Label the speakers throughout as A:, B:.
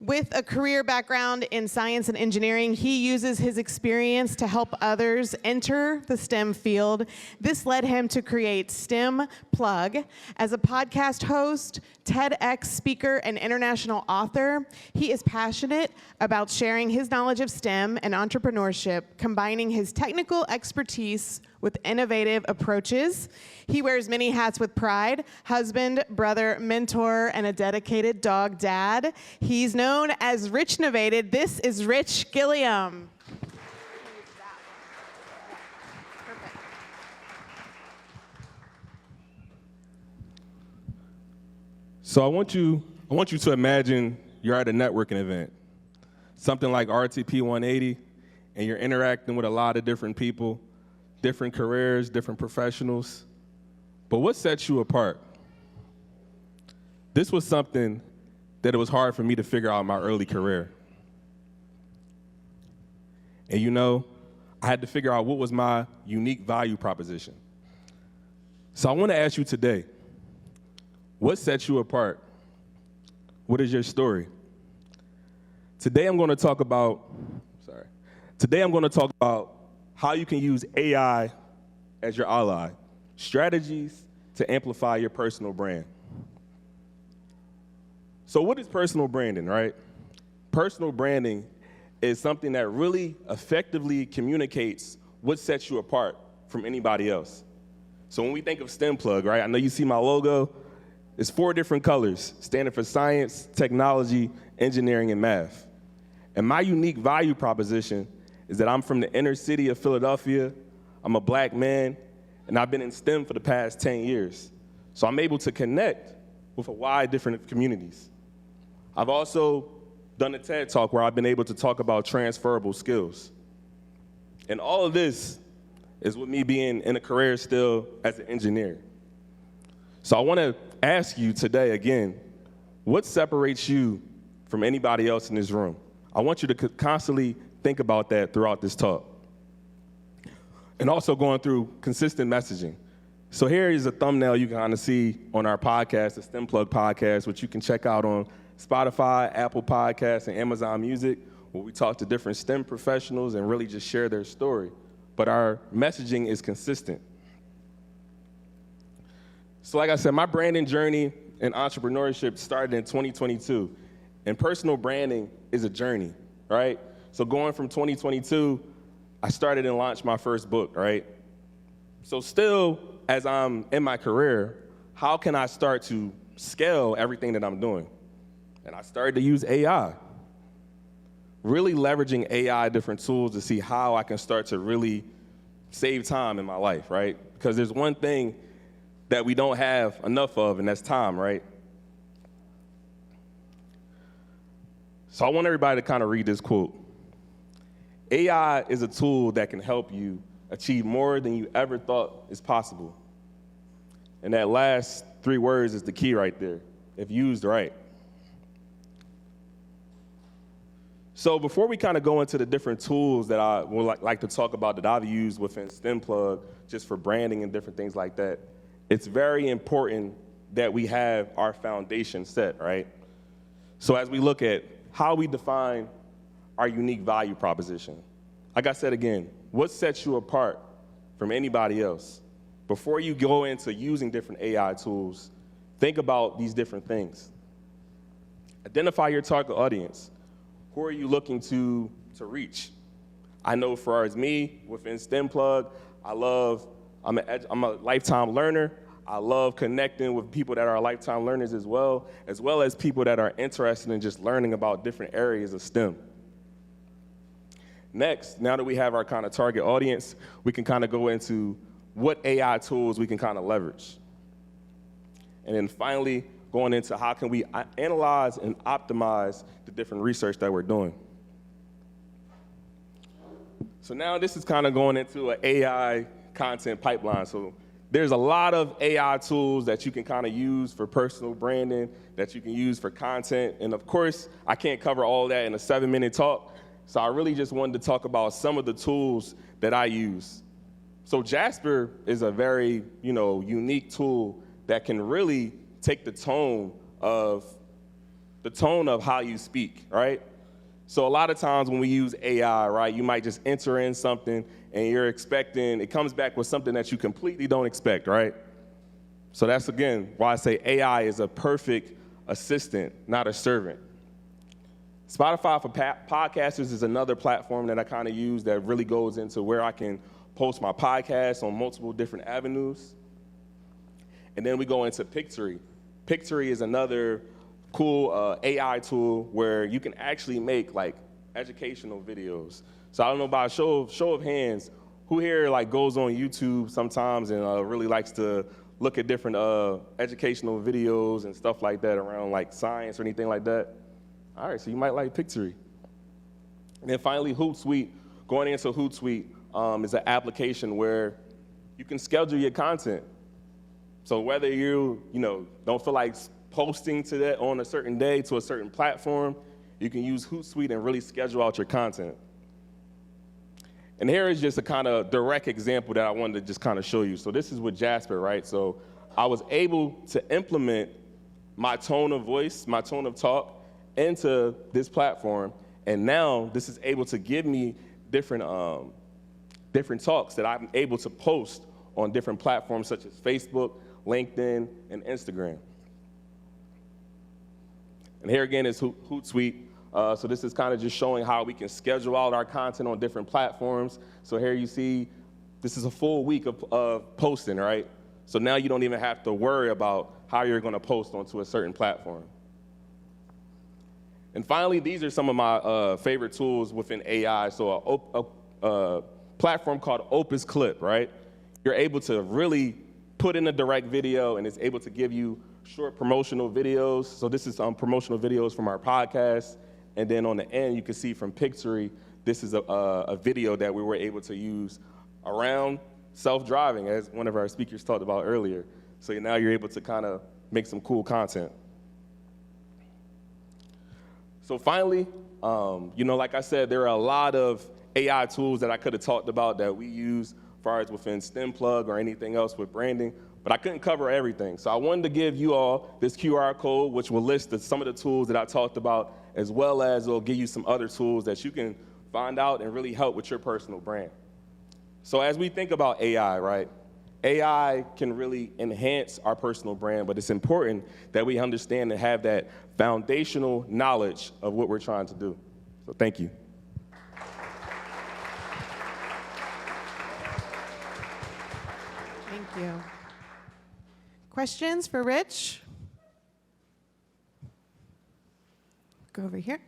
A: With a career background in science and engineering, he uses his experience to help others enter the STEM field. This led him to create STEM Plug. As a podcast host, TEDx speaker, and international author, he is passionate about sharing his knowledge of STEM and entrepreneurship, combining his technical expertise with innovative approaches. He wears many hats with pride: husband, brother, mentor, and a dedicated dog dad. He's known as Richnovated. This is Rich Gilliam.
B: So I want you to imagine you're at a networking event, something like RTP180, and you're interacting with a lot of different people, different careers, different professionals. But what sets you apart? This was something that it was hard for me to figure out in my early career. And you know, I had to figure out what was my unique value proposition. So I want to ask you today, what sets you apart? What is your story? Today I'm going to talk about how you can use AI as your ally, strategies to amplify your personal brand. So what is personal branding, right? Personal branding is something that really effectively communicates what sets you apart from anybody else. So when we think of STEM Plug, right, I know you see my logo. It's 4 different colors, standing for science, technology, engineering, and math. And my unique value proposition is that I'm from the inner city of Philadelphia, I'm a black man, and I've been in STEM for the past 10 years. So I'm able to connect with a wide different communities. I've also done a TED Talk where I've been able to talk about transferable skills. And all of this is with me being in a career still as an engineer. So I want to ask you today again, what separates you from anybody else in this room? I want you to constantly think about that throughout this talk. And also going through consistent messaging. So here is a thumbnail you can kind of see on our podcast, the STEM Plug podcast, which you can check out on Spotify, Apple Podcasts, and Amazon Music, where we talk to different STEM professionals and really just share their story. But our messaging is consistent. So like I said, my branding journey in entrepreneurship started in 2022. And personal branding is a journey, right? So going from 2022, I started and launched my first book, right? So still, as I'm in my career, how can I start to scale everything that I'm doing? And I started to use AI. Really leveraging AI, different tools to see how I can start to really save time in my life, right? Because there's one thing that we don't have enough of, and that's time, right? So I want everybody to kind of read this quote. AI is a tool that can help you achieve more than you ever thought is possible. And that last 3 words is the key right there, if used right. So before we kind of go into the different tools that I would like to talk about that I've used within STEM Plug, just for branding and different things like that, it's very important that we have our foundation set, right? So as we look at how we define our unique value proposition, like I said again, what sets you apart from anybody else? Before you go into using different AI tools, think about these different things. Identify your target audience. Who are you looking to reach? I know for far as me, within STEM Plug, I'm a lifetime learner. I love connecting with people that are lifetime learners as well as people that are interested in just learning about different areas of STEM. Next, now that we have our kind of target audience, we can kind of go into what AI tools we can kind of leverage. And then finally, going into how can we analyze and optimize the different research that we're doing. So now this is kind of going into an AI content pipeline. So there's a lot of AI tools that you can kind of use for personal branding, that you can use for content. And of course, I can't cover all that in a 7-minute talk. So I really just wanted to talk about some of the tools that I use. So Jasper is a very, unique tool that can really take the tone of the tone of how you speak, right? So a lot of times when we use AI, right, you might just enter in something and you're expecting, it comes back with something that you completely don't expect, right? So that's, again, why I say AI is a perfect assistant, not a servant. Spotify for podcasters is another platform that I kind of use that really goes into where I can post my podcast on multiple different avenues. And then we go into Pictory. Pictory is another cool AI tool where you can actually make like educational videos. So I don't know about show of hands, who here like goes on YouTube sometimes and really likes to look at different educational videos and stuff like that around like science or anything like that? All right, so you might like Pictory. And then finally, Hootsuite. Going into Hootsuite is an application where you can schedule your content. So whether you don't feel like posting to that on a certain day to a certain platform, you can use Hootsuite and really schedule out your content. And here is just a kind of direct example that I wanted to just kind of show you. So this is with Jasper, right? So I was able to implement my tone of voice, my tone of talk into this platform, and now this is able to give me different talks that I'm able to post on different platforms such as Facebook, LinkedIn, and Instagram. And here again is Hootsuite. So this is kind of just showing how we can schedule out our content on different platforms. So here you see, this is a full week of posting, right? So now you don't even have to worry about how you're going to post onto a certain platform. And finally, these are some of my favorite tools within AI. So a platform called Opus Clip, right? You're able to really put in a direct video, and it's able to give you short promotional videos. So this is promotional videos from our podcast. And then on the end, you can see from Pictory, this is a video that we were able to use around self-driving, as one of our speakers talked about earlier. So now you're able to kind of make some cool content. So finally, like I said, there are a lot of AI tools that I could have talked about that we use as far as within STEM Plug or anything else with branding, but I couldn't cover everything. So I wanted to give you all this QR code, which will list some of the tools that I talked about, as well as it'll give you some other tools that you can find out and really help with your personal brand. So as we think about AI, right, AI can really enhance our personal brand, but it's important that we understand and have that foundational knowledge of what we're trying to do. So thank you.
A: Thank you. Questions for Rich? Go over here.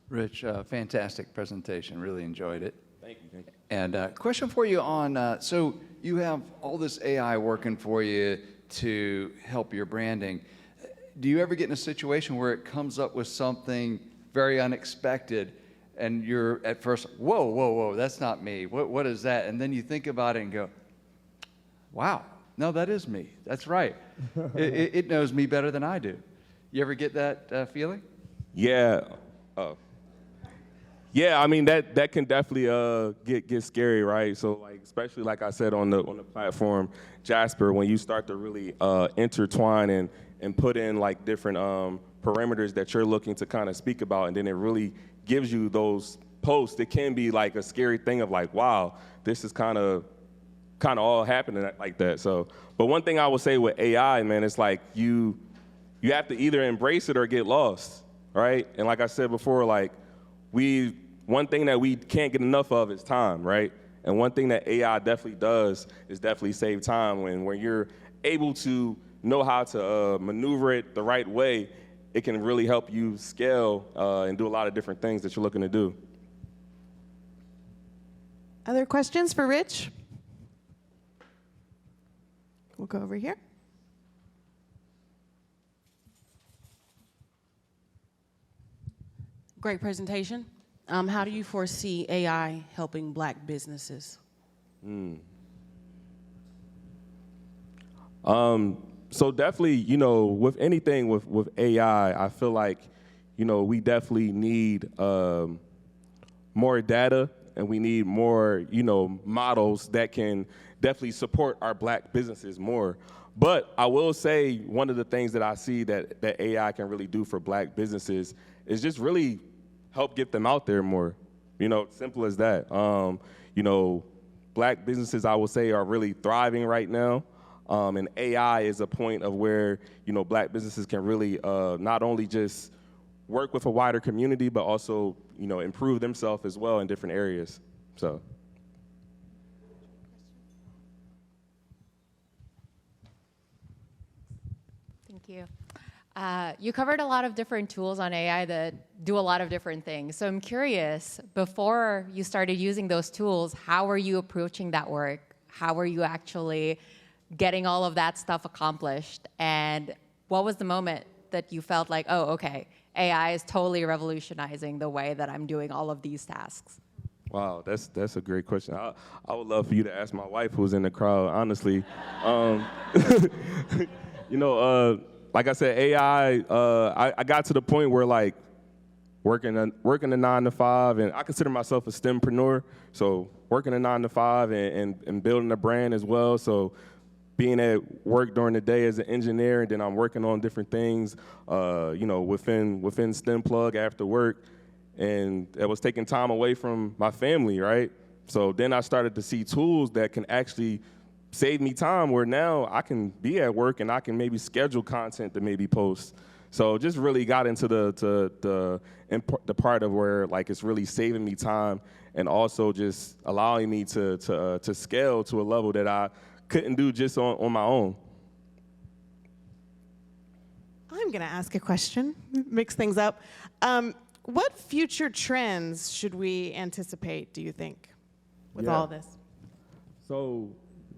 C: Rich, fantastic presentation. Really enjoyed it.
B: Thank you.
C: And question for you on, so you have all this AI working for you to help your branding. Do you ever get in a situation where it comes up with something very unexpected and you're at first, whoa, that's not me. What is that? And then you think about it and go, wow, no, that is me. That's right. It knows me better than I do. You ever get that feeling?
B: Yeah. Yeah, I mean that can definitely get scary, right? So like, especially like I said on the platform, Jasper, when you start to really intertwine and put in like different parameters that you're looking to kind of speak about, and then it really gives you those posts. It can be like a scary thing of like, wow, this is kind of all happening like that. So, but one thing I would say with AI, man, it's like you have to either embrace it or get lost, right? And like I said before, like one thing that we can't get enough of is time, right? And one thing that AI definitely does is definitely save time. When you're able to know how to maneuver it the right way, it can really help you scale and do a lot of different things that you're looking to do.
A: Other questions for Rich? We'll go over here.
D: Great presentation. How do you foresee AI helping Black businesses?
B: So definitely, with anything with AI, I feel like, we definitely need more data, and we need more, models that can definitely support our Black businesses more. But I will say one of the things that I see that AI can really do for black businesses is just really help get them out there more. Simple as that. Black businesses, I will say, are really thriving right now. And AI is a point of where, black businesses can really not only just work with a wider community, but also, improve themselves as well in different areas. So.
E: Thank you. You covered a lot of different tools on AI that do a lot of different things. So I'm curious, before you started using those tools, how were you approaching that work? How were you actually getting all of that stuff accomplished? And what was the moment that you felt like, oh, okay, AI is totally revolutionizing the way that I'm doing all of these tasks?
B: Wow, that's a great question. I would love for you to ask my wife, who's in the crowd, honestly. Like I said, AI, I got to the point where like working a 9 to 5, and I consider myself a STEMpreneur, so working a 9 to 5 and building a brand as well. So being at work during the day as an engineer, and then I'm working on different things, within STEM Plug after work, and it was taking time away from my family, right? So then I started to see tools that can actually save me time, where now I can be at work and I can maybe schedule content to maybe post. So just really got into the part of where like it's really saving me time and also just allowing me to scale to a level that I couldn't do just on my own.
A: I'm going to ask a question, mix things up. What future trends should we anticipate, do you think, with all of this?
B: So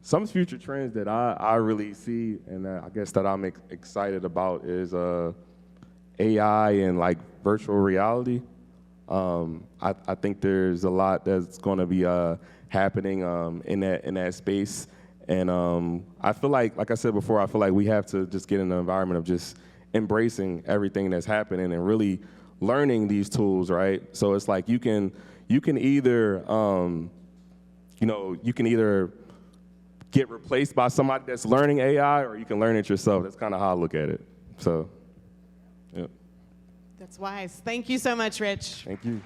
B: some future trends that I really see and I guess that I'm excited about is AI and like virtual reality. I think there's a lot that's going to be happening in that space. And I feel like I said before, I feel like we have to just get in an environment of just embracing everything that's happening and really learning these tools, right? So it's like you can either get replaced by somebody that's learning AI, or you can learn it yourself. That's kind of how I look at it. So, yeah.
A: That's wise. Thank you so much, Rich.
B: Thank you.